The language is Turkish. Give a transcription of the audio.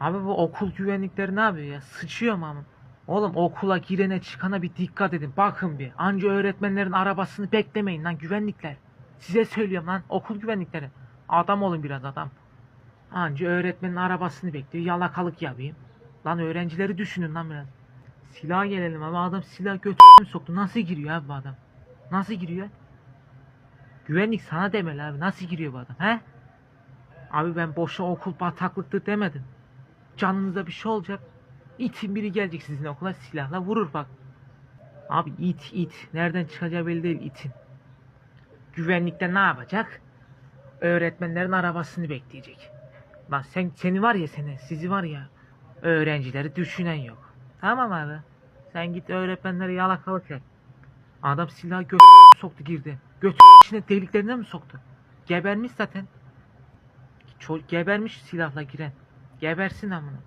Abi bu okul güvenlikleri ne yapıyor ya? Sıçıyor mu ama? Oğlum okula girene çıkana bir dikkat edin. Bakın bir. Anca öğretmenlerin arabasını beklemeyin lan güvenlikler. Size söylüyorum lan okul güvenlikleri. Adam olun biraz adam. Anca öğretmenin arabasını bekliyor. Yalakalık yapayım. Lan öğrencileri düşünün lan biraz. Silah gelelim abi. Adam silah götürdü soktu. Nasıl giriyor abi bu adam? Nasıl giriyor? Güvenlik sana demeli abi. Nasıl giriyor bu adam? He? Abi ben boşa okul bataklıktır demedim. Canınıza bir şey olacak. İtin biri gelecek sizin okula silahla vurur bak. Abi it. Nereden çıkacağı belli değil itin. Güvenlikte ne yapacak? Öğretmenlerin arabasını bekleyecek. Lan seni var ya sizi var ya. Öğrencileri düşünen yok. Tamam abi. Sen git öğretmenlere yalakalık yap. Adam silahı soktu girdi. İçine deliklerine mi soktu? Gebermiş zaten. Gebermiş silahla giren. Gebersin amına.